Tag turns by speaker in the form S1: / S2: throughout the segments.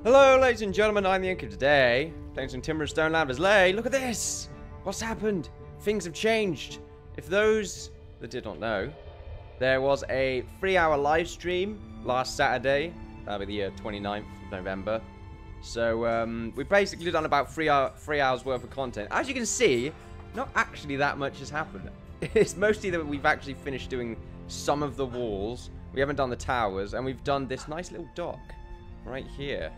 S1: Hello, ladies and gentlemen, I'm the Innkeeper today. Playing some Timber and Stone Land of Islay. Look at this! What's happened? Things have changed. If those that did not know, there was a 3-hour live stream last Saturday. That'll be the 29th of November. So, we've basically done about 3 hours worth of content. As you can see, not actually that much has happened. It's mostly that we've actually finished doing some of the walls. We haven't done the towers, and we've done this nice little dock right here,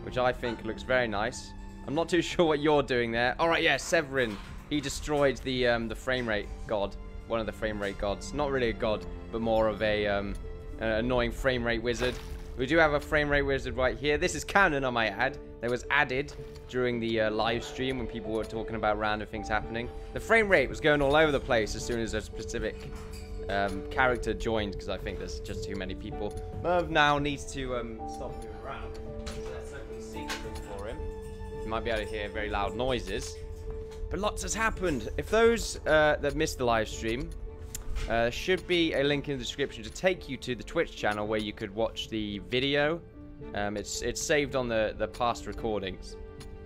S1: which I think looks very nice. I'm not too sure what you're doing there. All right, yeah, Severin. He destroyed the frame rate god. One of the frame rate gods. Not really a god, but more of a an annoying frame rate wizard. We do have a frame rate wizard right here. This is canon, I might add. That was added during the live stream when people were talking about random things happening. The frame rate was going all over the place as soon as a specific character joined, because I think there's just too many people. Merv now needs to stop moving around. So let's open the secret room for him. You might be able to hear very loud noises. But lots has happened. If those that missed the live stream, should be a link in the description to take you to the Twitch channel where you could watch the video. It's saved on the past recordings.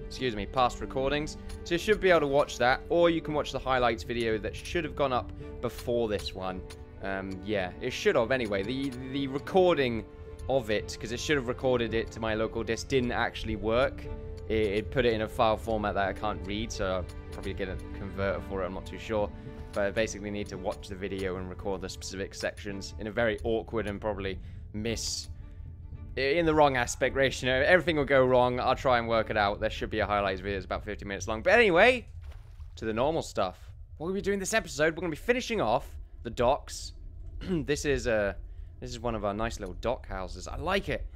S1: Excuse me, past recordings. So you should be able to watch that, or you can watch the highlights video that should have gone up before this one. Yeah, it should have anyway. The recording of it, because it should have recorded it to my local disk, didn't actually work. It put it in a file format that I can't read, so I'll probably get a converter for it, I'm not too sure. But I basically need to watch the video and record the specific sections in a very awkward and probably in the wrong aspect ratio. Everything will go wrong. I'll try and work it out. There should be a highlights video. It's about 50 minutes long. But anyway, to the normal stuff. What we'll be doing this episode, we're going to be finishing off the docks. This is one of our nice little dock houses. I like it.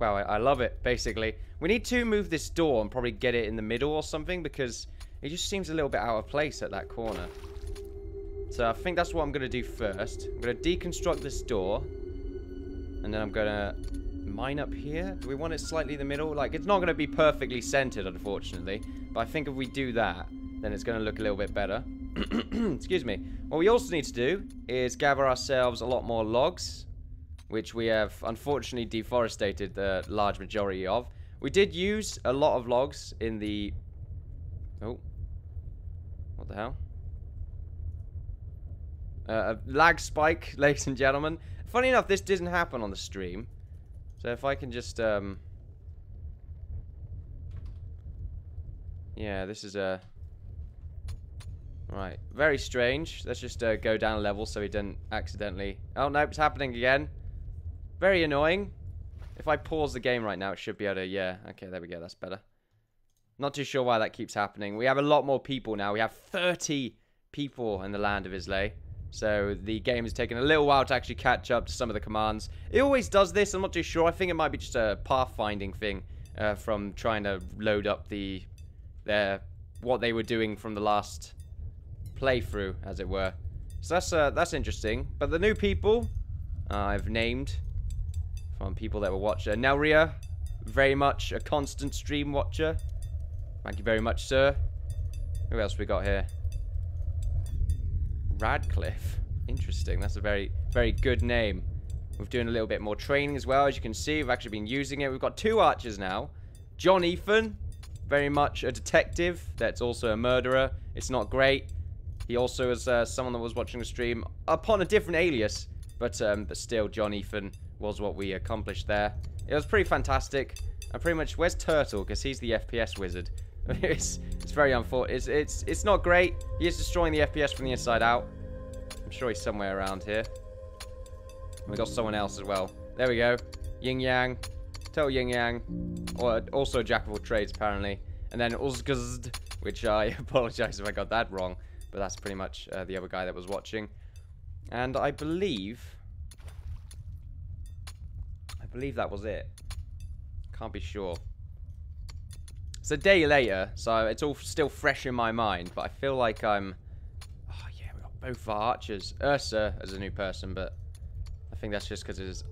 S1: I love it, basically. We need to move this door and probably get it in the middle or something, because it just seems a little bit out of place at that corner. So I think that's what I'm going to do first. I'm going to deconstruct this door. And then I'm going to mine up here. Do we want it slightly in the middle? Like, it's not going to be perfectly centered, unfortunately. But I think if we do that, then it's going to look a little bit better. Excuse me. What we also need to do is gather ourselves a lot more logs, which we have unfortunately deforested the large majority of. We did use a lot of logs in the... Oh. What the hell? A lag spike, ladies and gentlemen. Funny enough, this didn't happen on the stream. So if I can just, yeah, this is a... Right, very strange. Let's just go down a level so he didn't accidentally... Oh, no, it's happening again. Very annoying. If I pause the game right now, it should be able to... Yeah, okay, there we go, that's better. Not too sure why that keeps happening. We have a lot more people now. We have 30 people in the land of Islay. So the game has taken a little while to actually catch up to some of the commands. It always does this, I'm not too sure. I think it might be just a pathfinding thing from trying to load up what they were doing from the last playthrough, as it were. So that's interesting. But the new people I've named from people that were watching. Nelria, very much a constant stream watcher. Thank you very much, sir. Who else we got here? Radcliffe. Interesting. That's a very, very good name. We're doing a little bit more training as well. As you can see, we've actually been using it. We've got 2 archers now. John Ethan, very much a detective that's also a murderer. It's not great. He also is someone that was watching the stream upon a different alias. But still, John Ethan was what we accomplished there. It was pretty fantastic. And pretty much, where's Turtle? Because he's the FPS wizard. It's very unfortunate. It's not great. He is destroying the FPS from the inside out. I'm sure he's somewhere around here. We got someone else as well. There we go. Yin Yang. Tell Yin Yang. Or also Jack of all trades, apparently. And then Uzgazd, which I apologize if I got that wrong. But that's pretty much the other guy that was watching. And I believe that was it. Can't be sure. It's a day later, so it's all still fresh in my mind, but I feel like I'm... Oh, yeah, we got both our archers. Ursa as a new person, but I think that's just because it's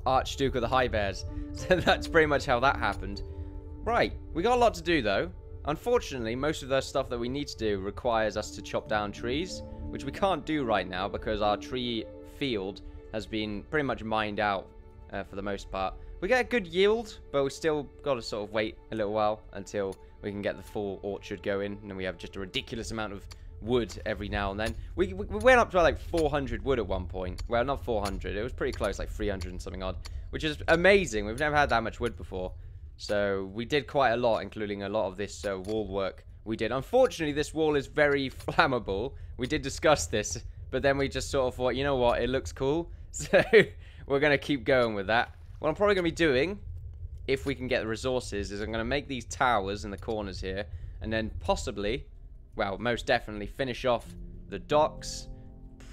S1: Archduke of the High Bears. So that's pretty much how that happened. Right, we got a lot to do, though. Unfortunately, most of the stuff that we need to do requires us to chop down trees, which we can't do right now because our tree field has been pretty much mined out for the most part. We get a good yield, but we still got to sort of wait a little while until we can get the full orchard going. And then we have just a ridiculous amount of wood every now and then. We went up to like 400 wood at one point. Well, not 400. It was pretty close, like 300 and something odd, which is amazing. We've never had that much wood before. So we did quite a lot, including a lot of this wall work we did. Unfortunately, this wall is very flammable. We did discuss this, but then we just sort of thought, you know what, it looks cool. So we're going to keep going with that. What I'm probably going to be doing, if we can get the resources, is I'm going to make these towers in the corners here, and then possibly, well, most definitely finish off the docks.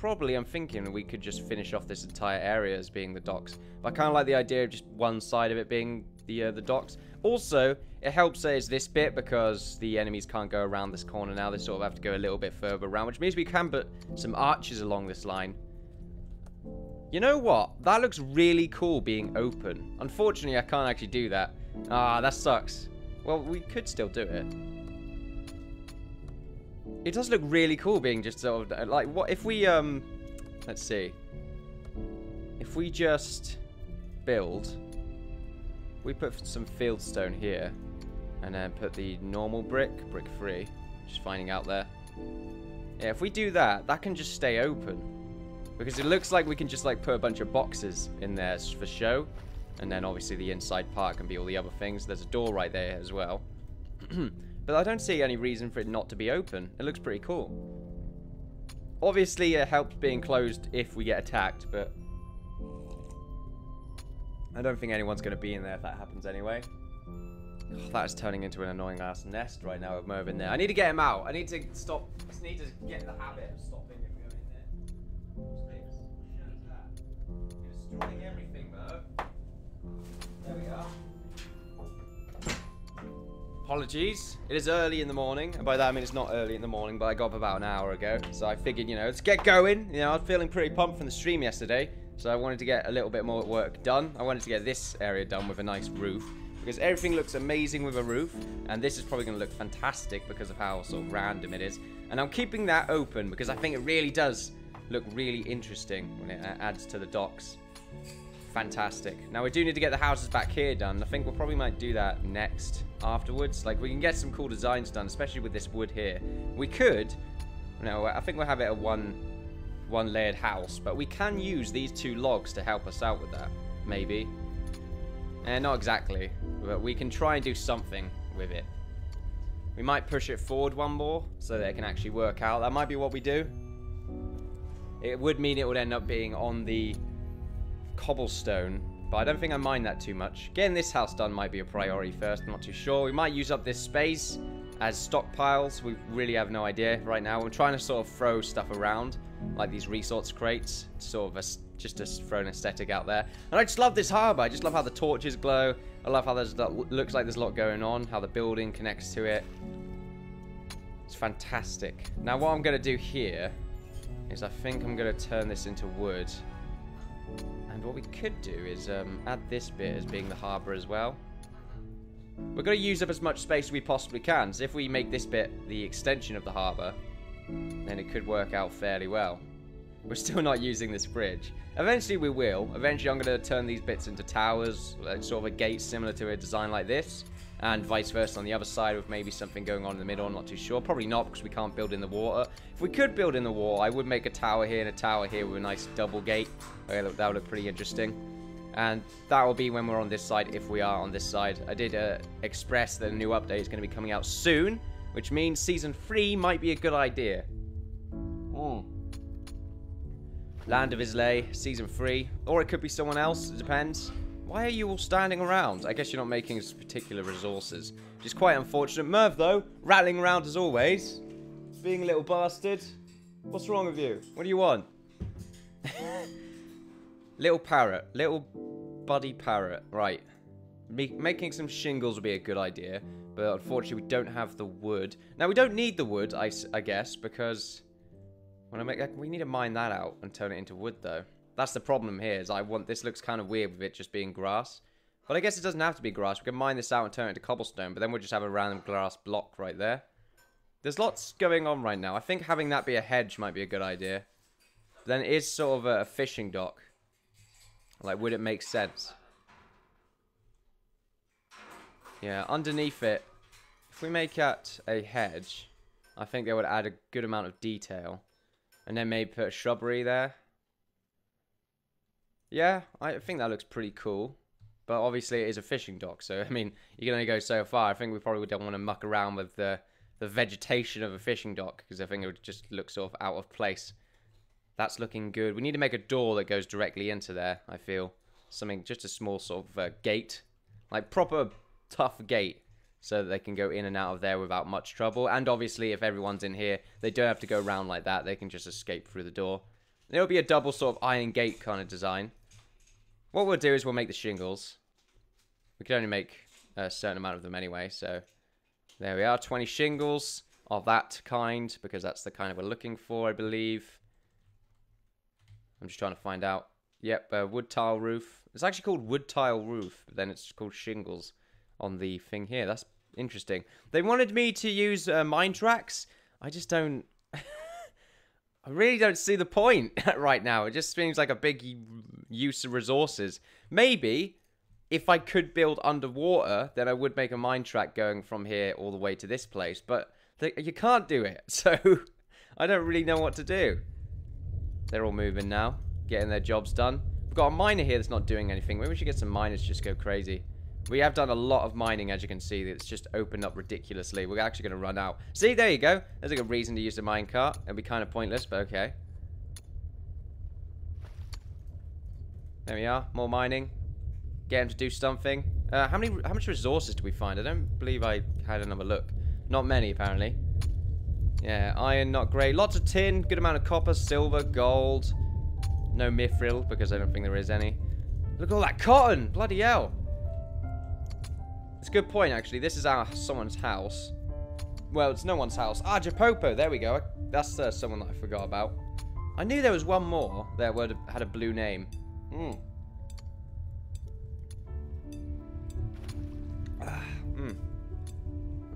S1: Probably, I'm thinking we could just finish off this entire area as being the docks. But I kind of like the idea of just one side of it being the docks. Also, it helps is this bit because the enemies can't go around this corner now. They sort of have to go a little bit further around, which means we can put some arches along this line. You know what? That looks really cool being open. Unfortunately, I can't actually do that. Ah, that sucks. Well, we could still do it. It does look really cool being just sort of like, what if we let's see. If we just build, we put some fieldstone here and then put the normal brick 3, just finding out there. Yeah, if we do that, that can just stay open. Because it looks like we can just like put a bunch of boxes in there for show. And then obviously the inside part can be all the other things. There's a door right there as well. But I don't see any reason for it not to be open. It looks pretty cool. Obviously it helps being closed if we get attacked, but I don't think anyone's going to be in there if that happens anyway. Oh, that is turning into an annoying ass nest right now with Merv in there. I need to get him out. I need to stop. I just need to get the habit of stopping him going in there. You're destroying everything, Merv. There we are. Apologies. It is early in the morning, and by that I mean it's not early in the morning, but I got up about an hour ago, so I figured, you know, let's get going. You know, I was feeling pretty pumped from the stream yesterday, so I wanted to get a little bit more work done. I wanted to get this area done with a nice roof, because everything looks amazing with a roof, and this is probably going to look fantastic because of how sort of random it is. And I'm keeping that open because I think it really does look really interesting when it adds to the docks. Fantastic. Now we do need to get the houses back here done. I think we probably might do that next afterwards. Like, we can get some cool designs done, especially with this wood here. We could, no, I think we'll have it a one layered house, but we can use these 2 logs to help us out with that, maybe. Not exactly, but we can try and do something with it. We might push it forward one more so that it can actually work out. That might be what we do. It would mean it would end up being on the cobblestone, but I don't think I mind that too much. Getting this house done might be a priority first. I'm not too sure. We might use up this space as stockpiles. We really have no idea right now. We're trying to sort of throw stuff around, like these resource crates, sort of just to throw an aesthetic out there. And I just love this harbour. I just love how the torches glow. I love how looks like there's a lot going on, how the building connects to it. It's fantastic. Now what I'm going to do here is I think I'm going to turn this into wood. And what we could do is add this bit as being the harbour as well. We're going to use up as much space as we possibly can. So if we make this bit the extension of the harbour, then it could work out fairly well. We're still not using this bridge. Eventually we will. Eventually I'm going to turn these bits into towers, like sort of a gate similar to a design like this. And vice versa on the other side with maybe something going on in the middle. I'm not too sure. Probably not, because we can't build in the water. If we could build in the water, I would make a tower here and a tower here with a nice double gate. Okay, that would look pretty interesting. And that will be when we're on this side, if we are on this side. I did express that a new update is going to be coming out soon, which means Season 3 might be a good idea. Land of Islay, Season 3. Or it could be someone else, it depends. Why are you all standing around? I guess you're not making particular resources, which is quite unfortunate. Merv, though, rattling around as always. Being a little bastard. What's wrong with you? What do you want? Little parrot. Little buddy parrot. Right. Making some shingles would be a good idea, but unfortunately we don't have the wood. Now, we don't need the wood, I guess, because when we need to mine that out and turn it into wood, though. That's the problem here, is this looks kind of weird with it just being grass. But I guess it doesn't have to be grass. We can mine this out and turn it into cobblestone, but then we'll just have a random grass block right there. There's lots going on right now. I think having that be a hedge might be a good idea. But then it is sort of a fishing dock. Like, would it make sense? Yeah, underneath it, if we make it a hedge, I think they would add a good amount of detail. And then maybe put a shrubbery there. Yeah, I think that looks pretty cool. But obviously it is a fishing dock, so I mean, you can only go so far. I think we probably don't want to muck around with the vegetation of a fishing dock, because I think it would just look sort of out of place. That's looking good. We need to make a door that goes directly into there, I feel. Something, just a small sort of gate. Like proper tough gate, so that they can go in and out of there without much trouble. And obviously, if everyone's in here, they don't have to go around like that. They can just escape through the door. It'll be a double sort of iron gate kind of design. What we'll do is we'll make the shingles. We can only make a certain amount of them anyway, so there we are. 20 shingles of that kind, because that's the kind we're looking for, I believe. I'm just trying to find out. Yep, wood tile roof. It's actually called wood tile roof, but then it's called shingles on the thing here. That's interesting. They wanted me to use mine tracks. I just don't... I really don't see the point right now. It just seems like a big use of resources. Maybe if I could build underwater, then I would make a mine track going from here all the way to this place. But you can't do it, so I don't really know what to do. They're all moving now, getting their jobs done. We've got a miner here that's not doing anything. Maybe we should get some miners to just go crazy. We have done a lot of mining, as you can see. It's just opened up ridiculously. We're actually going to run out. See, there you go. There's a good reason to use the minecart. It'd be kind of pointless, but okay. There we are. More mining. Get him to do something. How much resources do we find? I don't believe I had another look. Not many, apparently. Yeah, iron, not great. Lots of tin. Good amount of copper, silver, gold. No mithril, because I don't think there is any. Look at all that cotton. Bloody hell. It's a good point, actually. This is someone's house. Well, it's no one's house. Ah, Japopo. There we go. That's someone that I forgot about. I knew there was one more that would have had a blue name. I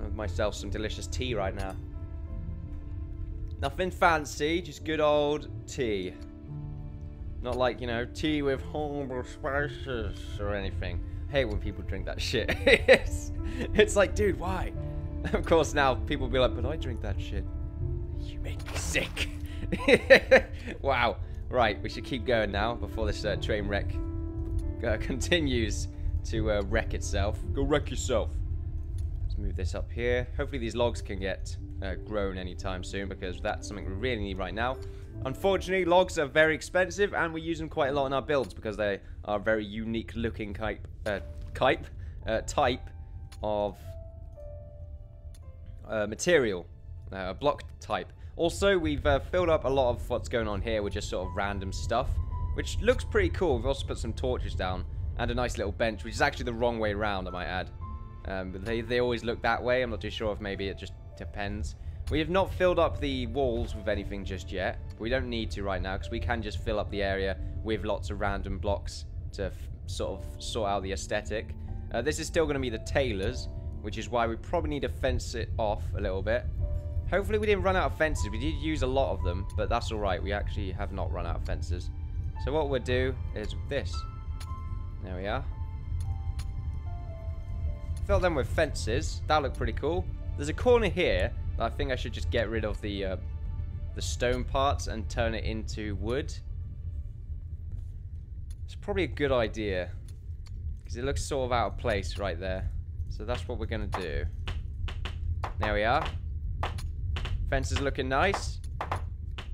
S1: have myself some delicious tea right now. Nothing fancy, just good old tea. Not like, you know, tea with horrible spices or anything. I hate when people drink that shit. It's like, dude, why? Of course, now people will be like, but I drink that shit. You make me sick. Wow. Right, we should keep going now before this train wreck continues to wreck itself. Go wreck yourself. Let's move this up here. Hopefully these logs can get grown anytime soon, because that's something we really need right now. Unfortunately, logs are very expensive, and we use them quite a lot in our builds because they are a very unique looking type of material, block type. Also, we've filled up a lot of what's going on here with just sort of random stuff, which looks pretty cool. We've also put some torches down and a nice little bench, which is actually the wrong way around, I might add. But they always look that way. I'm not too sure if maybe it just depends. We have not filled up the walls with anything just yet. We don't need to right now, because we can just fill up the area with lots of random blocks to sort out the aesthetic. This is still going to be the tailors, which is why we probably need to fence it off a little bit. Hopefully we didn't run out of fences. We did use a lot of them, but that's alright. We actually have not run out of fences. So what we'll do is this. There we are. Fill them with fences. That'll look pretty cool. There's a corner here that I think I should just get rid of the stone parts and turn it into wood. It's probably a good idea, because it looks sort of out of place right there. So that's what we're going to do. There we are. Fences looking nice.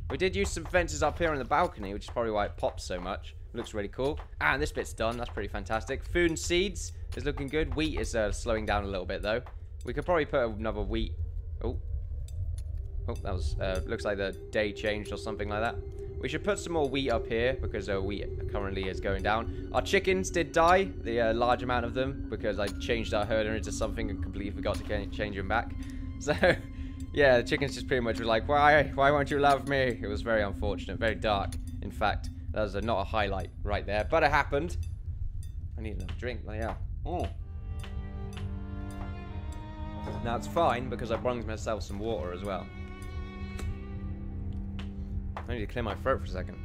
S1: We did use some fences up here on the balcony, which is probably why it pops so much. Looks really cool. And this bit's done. That's pretty fantastic. Food and seeds is looking good. Wheat is slowing down a little bit, though. We could probably put another wheat. Oh, that was looks like the day changed or something like that. We should put some more wheat up here, because wheat currently is going down. Our chickens did die, the large amount of them, because I changed our herder into something and completely forgot to change him back. So, yeah, the chickens just pretty much were like, why won't you love me? It was very unfortunate, very dark. In fact, that was not a highlight right there, but it happened. I need another drink. Yeah. Now it's fine, because I brought myself some water as well. I need to clear my throat for a second.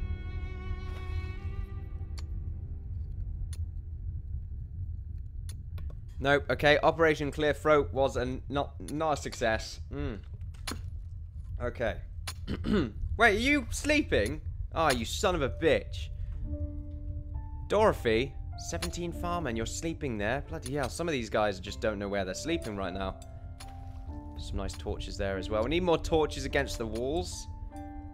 S1: Nope. Okay, Operation Clear Throat was not a success. Okay. Wait, are you sleeping? Oh, you son of a bitch. Dorothy, 17 farmmen, you're sleeping there? Bloody hell, some of these guys just don't know where they're sleeping right now. Some nice torches there as well. We need more torches against the walls.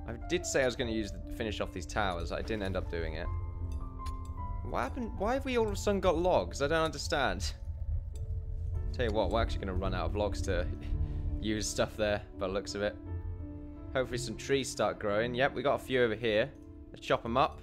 S1: I did say I was going to finish off these towers. I didn't end up doing it. What happened? Why have we all of a sudden got logs? I don't understand. Tell you what, we're actually going to run out of logs to use stuff there, by the looks of it. Hopefully some trees start growing. Yep, we got a few over here. Let's chop them up.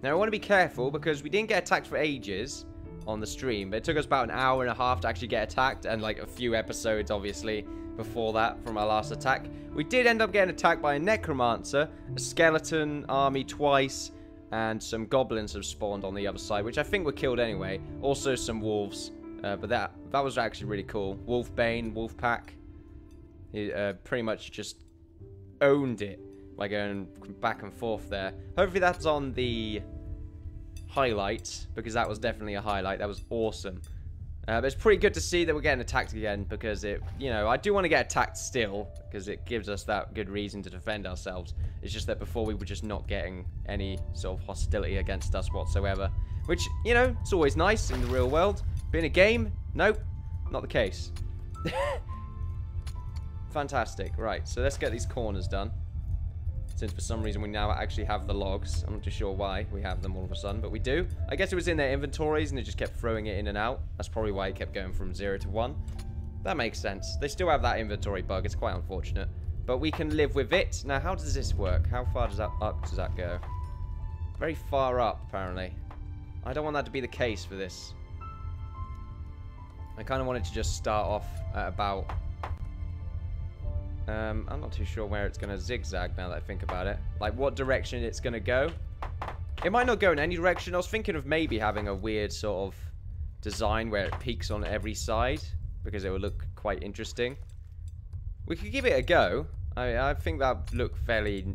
S1: Now, I want to be careful because we didn't get attacked for ages on the stream, but it took us about an hour and a half to actually get attacked, and like a few episodes, obviously, before that from our last attack. We did end up getting attacked by a necromancer, a skeleton army twice, and some goblins have spawned on the other side, which I think were killed anyway. Also some wolves. But that was actually really cool. Wolfbane, Wolfpack. He pretty much just owned it by going back and forth there. Hopefully that's on the highlights, because that was definitely a highlight. That was awesome. But it's pretty good to see that we're getting attacked again, because it, you know, I do want to get attacked still, because it gives us that good reason to defend ourselves. It's just that before we were just not getting any sort of hostility against us whatsoever. Which, you know, it's always nice in the real world. But in a game, nope, not the case. Fantastic. Right, so let's get these corners done. Since for some reason we now actually have the logs. I'm not too sure why we have them all of a sudden, but we do. I guess it was in their inventories and they just kept throwing it in and out. That's probably why it kept going from 0 to 1. That makes sense. They still have that inventory bug. It's quite unfortunate. But we can live with it. Now, how does this work? How far does that go? Very far up, apparently. I don't want that to be the case for this. I kind of wanted to just start off at about... I'm not too sure where it's going to zigzag now that I think about it. Like, what direction it's going to go. It might not go in any direction. I was thinking of maybe having a weird sort of design where it peaks on every side, because it would look quite interesting. We could give it a go. I think that would look fairly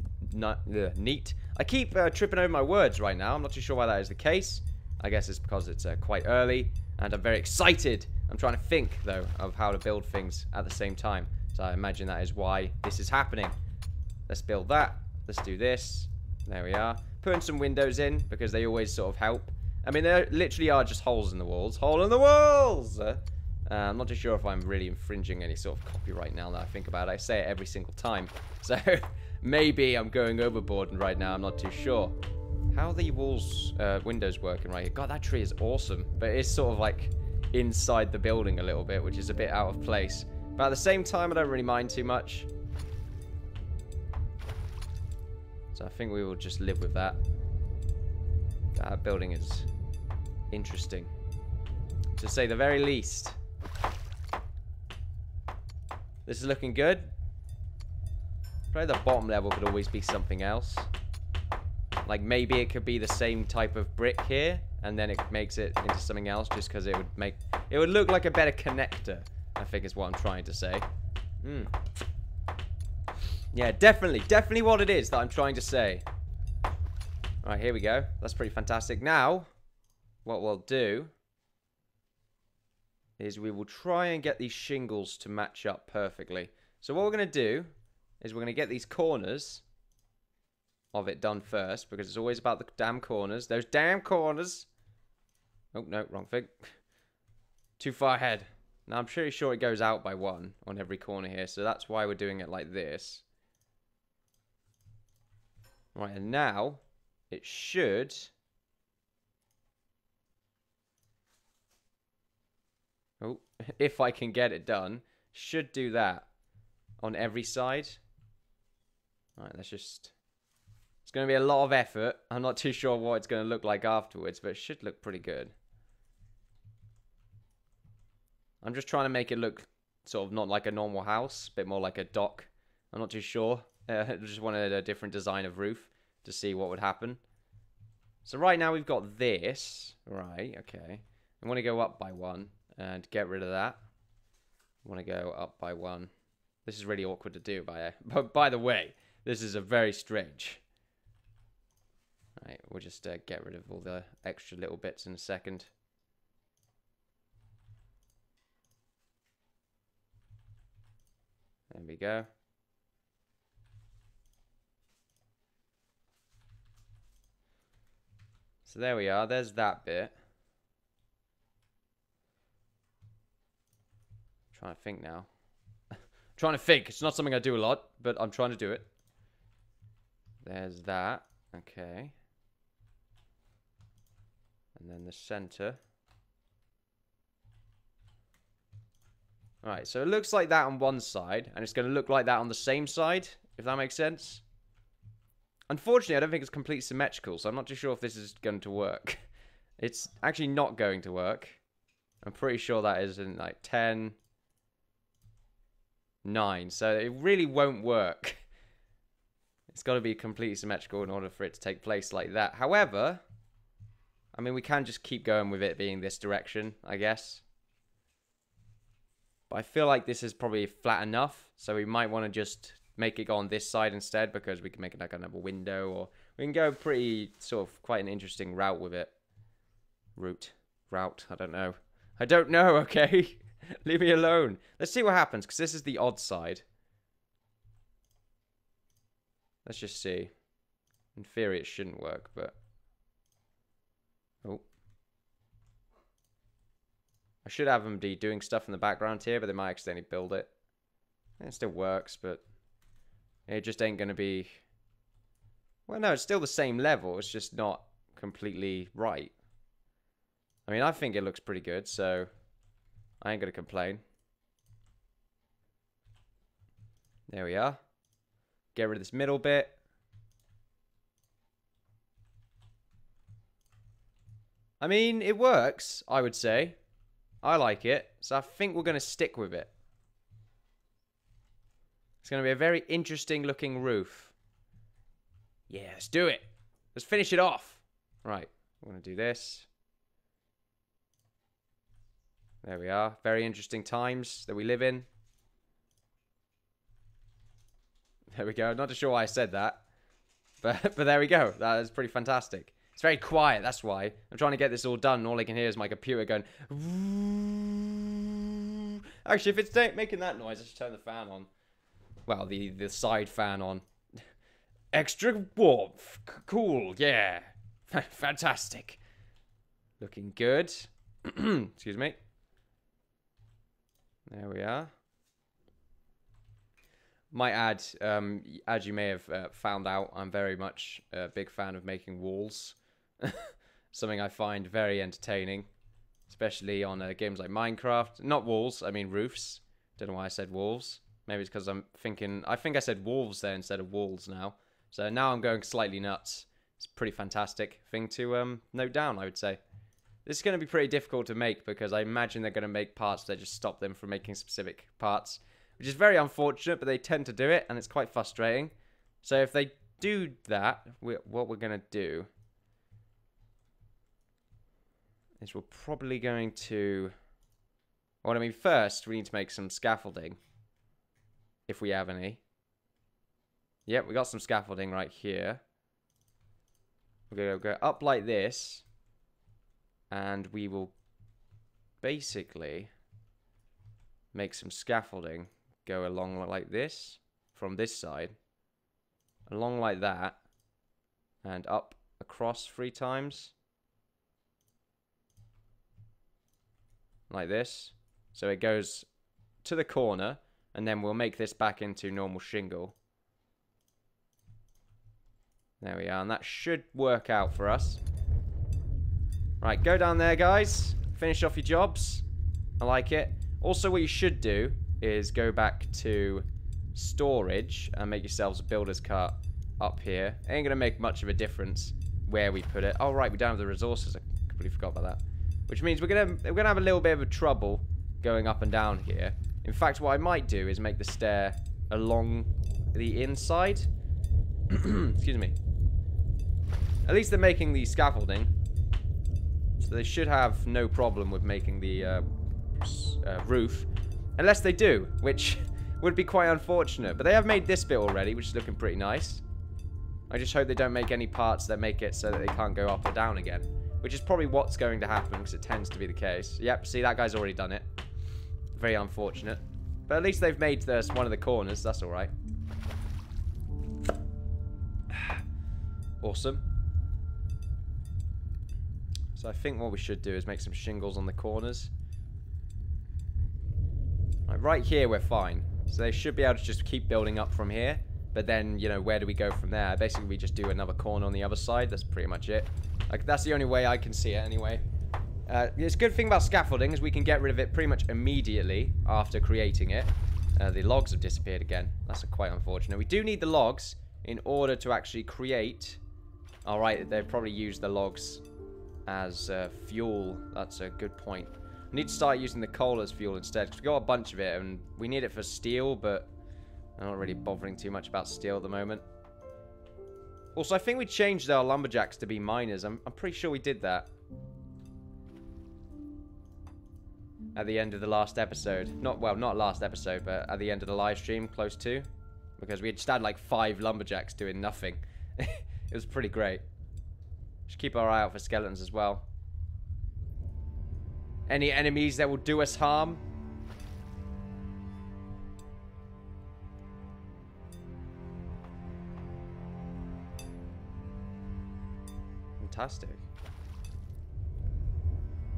S1: neat. I keep tripping over my words right now. I'm not too sure why that is the case. I guess it's because it's quite early, and I'm very excited. I'm trying to think, though, of how to build things at the same time. So I imagine that is why this is happening. Let's build that. Let's do this. There we are. Putting some windows in, because they always sort of help. I mean, there literally are just holes in the walls. Hole in the walls! I'm not too sure if I'm really infringing any sort of copyright now that I think about it. I say it every single time. So maybe I'm going overboard right now. I'm not too sure. How are the walls, windows working right here? God, that tree is awesome. But it's sort of like inside the building a little bit, which is a bit out of place. But at the same time, I don't really mind too much. So I think we will just live with that. That building is interesting, to say the very least. This is looking good. Probably the bottom level could always be something else. Like maybe it could be the same type of brick here, and then it makes it into something else just because it would look like a better connector, I think is what I'm trying to say. Yeah, definitely what it is that I'm trying to say. Alright, here we go. That's pretty fantastic. Now, what we'll do is we will try and get these shingles to match up perfectly. So what we're going to do is we're going to get these corners of it done first, because it's always about the damn corners. Those damn corners. Oh, no, wrong thing. Too far ahead. Now, I'm pretty sure it goes out by 1 on every corner here, so that's why we're doing it like this. Right, and now it should... Oh, if I can get it done, should do that on every side. Alright, let's just... It's going to be a lot of effort. I'm not too sure what it's going to look like afterwards, but it should look pretty good. I'm just trying to make it look sort of not like a normal house, a bit more like a dock. I'm not too sure. I just wanted a different design of roof to see what would happen. So right now we've got this. Right, okay. I want to go up by 1 and get rid of that. I want to go up by 1. This is really awkward to do, but by the way, this is a very strange. Right, we'll just get rid of all the extra little bits in a second. There we go. So there we are. There's that bit. I'm trying to think now. Trying to think. It's not something I do a lot, but I'm trying to do it. There's that. Okay. And then the center. Alright, so it looks like that on one side, and it's going to look like that on the same side, if that makes sense. Unfortunately, I don't think it's completely symmetrical, so I'm not too sure if this is going to work. It's actually not going to work. I'm pretty sure that is in like 10, 9, so it really won't work. It's got to be completely symmetrical in order for it to take place like that. However, I mean, we can just keep going with it being this direction, I guess. But I feel like this is probably flat enough, so we might want to just make it go on this side instead, because we can make it like another window, or we can go pretty sort of quite an interesting route with it. Route, I don't know. I don't know, okay? Leave me alone. Let's see what happens, because this is the odd side. Let's just see. In theory, it shouldn't work, but... Oh. I should have them be doing stuff in the background here, but they might accidentally build it. It still works, but... It just ain't going to be... Well, no, it's still the same level. It's just not completely right. I mean, I think it looks pretty good, so... I ain't going to complain. There we are. Get rid of this middle bit. I mean, it works, I would say. I like it, so I think we're going to stick with it. It's going to be a very interesting looking roof. Yeah, let's do it. Let's finish it off. Right, we're going to do this. There we are. Very interesting times that we live in. There we go. Not too sure why I said that. But there we go. That is pretty fantastic. It's very quiet, that's why. I'm trying to get this all done, and all I can hear is my computer going... Actually, if it's making that noise, I should turn the fan on. Well, the side fan on. Extra warmth. Cool, yeah. Fantastic. Looking good. Excuse me. There we are. Might add, as you may have found out, I'm very much a big fan of making walls. Something I find very entertaining, especially on games like Minecraft. Not walls, I mean roofs. Don't know why I said walls. Maybe it's because I'm thinking... I think I said wolves there instead of walls now. So now I'm going slightly nuts. It's a pretty fantastic thing to note down, I would say. This is going to be pretty difficult to make, because I imagine they're going to make parts that just stop them from making specific parts. Which is very unfortunate, but they tend to do it, and it's quite frustrating. So if they do that, what we're going to do is we're probably going to... Well, I mean, first, we need to make some scaffolding. If we have any. Yep, we got some scaffolding right here. We're going to go up like this. And we will basically make some scaffolding go along like this. From this side. Along like that. And up across 3 times. Like this. So it goes to the corner. And then we'll make this back into normal shingle. There we are. And that should work out for us. Right, go down there, guys. Finish off your jobs. I like it. Also, what you should do is go back to storage and make yourselves a builder's cart up here. It ain't going to make much of a difference where we put it. Oh, right, we don't have the resources. I completely forgot about that. Which means we're gonna have a little bit of a trouble going up and down here. In fact, what I might do is make the stair along the inside. Excuse me. At least they're making the scaffolding. So they should have no problem with making the roof. Unless they do, which would be quite unfortunate. But they have made this bit already, which is looking pretty nice. I just hope they don't make any parts that make it so that they can't go up or down again. Which is probably what's going to happen, because it tends to be the case. Yep, see, that guy's already done it. Very unfortunate. But at least they've made this one of the corners. That's alright. Awesome. So I think what we should do is make some shingles on the corners. Right here we're fine. So they should be able to just keep building up from here. But then, you know, where do we go from there? Basically, we just do another corner on the other side. That's pretty much it. Like, that's the only way I can see it anyway. The good thing about scaffolding is we can get rid of it pretty much immediately after creating it. The logs have disappeared again. That's quite unfortunate. We do need the logs in order to actually create... Alright, they've probably used the logs as fuel. That's a good point. We need to start using the coal as fuel instead, because we got a bunch of it, and we need it for steel, but I'm not really bothering too much about steel at the moment. Also, I think we changed our lumberjacks to be miners. I'm pretty sure we did that at the end of the last episode. Not last episode, but at the end of the live stream, close to. Because we just had like 5 lumberjacks doing nothing. It was pretty great. Should keep our eye out for skeletons as well. Any enemies that will do us harm? Fantastic.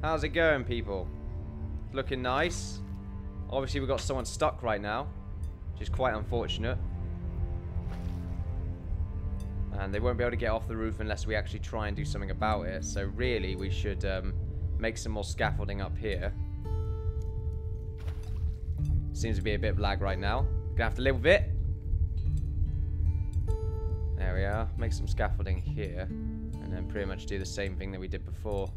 S1: How's it going, people? Looking nice. Obviously, we've got someone stuck right now, which is quite unfortunate. And they won't be able to get off the roof unless we actually try and do something about it. So really, we should make some more scaffolding up here. Seems to be a bit of lag right now. Gonna have to live with it. There we are. Make some scaffolding here. And then pretty much do the same thing that we did before.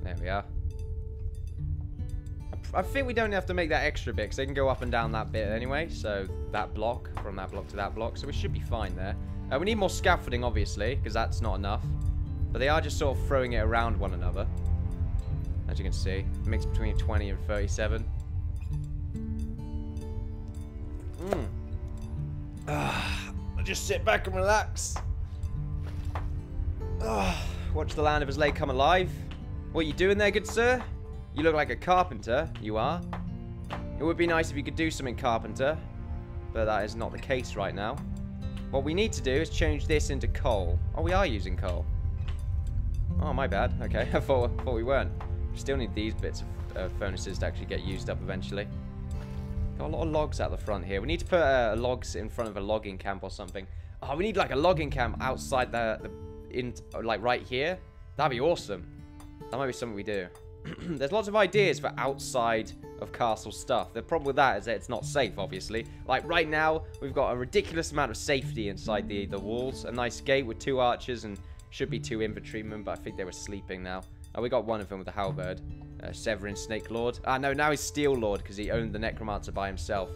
S1: There we are. I think we don't have to make that extra bit, because they can go up and down that bit anyway. So that block, from that block to that block. So we should be fine there. We need more scaffolding, obviously, because that's not enough. But they are just sort of throwing it around one another. As you can see. Mix between 20 and 37. I'll just sit back and relax. Watch the land of Islay come alive. What are you doing there, good sir? You look like a carpenter. You are. It would be nice if you could do something, carpenter. But that is not the case right now. What we need to do is change this into coal. Oh, we are using coal. Oh, my bad. Okay, I thought we weren't. We still need these bits of furnaces to actually get used up eventually. Got a lot of logs out the front here. We need to put logs in front of a logging camp or something. Oh, we need like a logging camp outside like right here. That'd be awesome. That might be something we do. There's lots of ideas for outside of castle stuff. The problem with that is that it's not safe, obviously. Like right now, we've got a ridiculous amount of safety inside the walls. A nice gate with 2 archers and should be 2 infantrymen, but I think they were sleeping now. Oh, we got one of them with a halberd. Severin Snake Lord. Ah, no, now he's Steel Lord because he owned the Necromancer by himself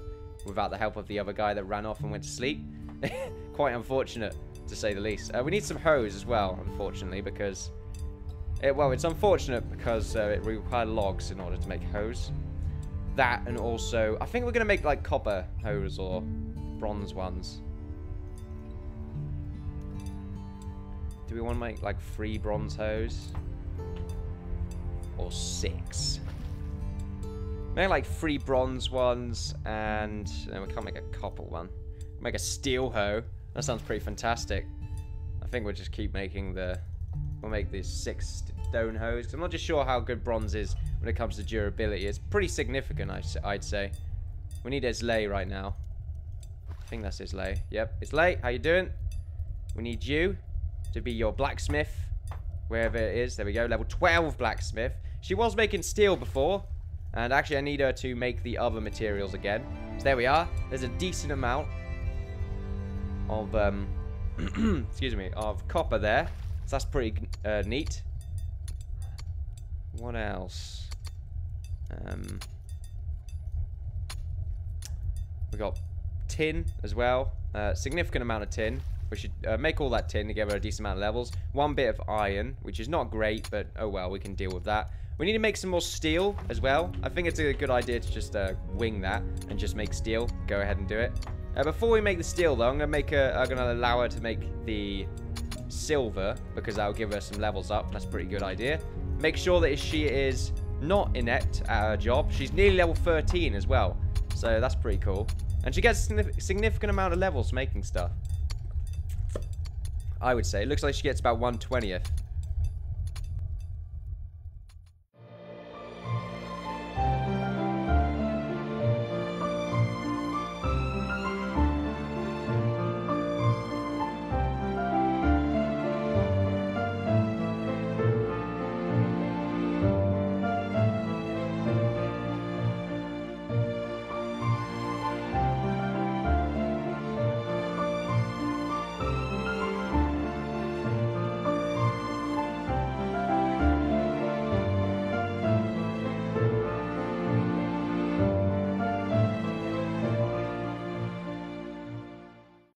S1: without the help of the other guy that ran off and went to sleep. Quite unfortunate, to say the least. We need some hose as well, unfortunately, because... well, it's unfortunate because it required logs in order to make hose. That, and also... I think we're going to make, like, copper hose or bronze ones. Do we want to make, like, 3 bronze hose? Or 6? Make, like, 3 bronze ones, and... No, we can't make a copper one. Make a steel hoe. That sounds pretty fantastic. I think we'll just keep making the... We'll make these 6 stone hose. 'Cause I'm not just sure how good bronze is when it comes to durability. It's pretty significant, I'd say. We need Islay right now. I think that's Islay. Yep, Islay, how you doing? We need you to be your blacksmith, wherever it is. There we go, level 12 blacksmith. She was making steel before, and actually I need her to make the other materials again. So there we are. There's a decent amount of excuse me, of copper there. So that's pretty neat. What else? We got tin as well. Significant amount of tin. We should make all that tin to give her a decent amount of levels. 1 bit of iron, which is not great, but oh well, we can deal with that. We need to make some more steel as well. I think it's a good idea to just wing that and just make steel. Go ahead and do it. Before we make the steel, though, I'm gonna allow her to make the silver, because that'll give her some levels up. That's a pretty good idea. Make sure that she is not inept at her job. She's nearly level 13 as well, so that's pretty cool. And she gets a significant amount of levels making stuff, I would say. It looks like she gets about 1/20th.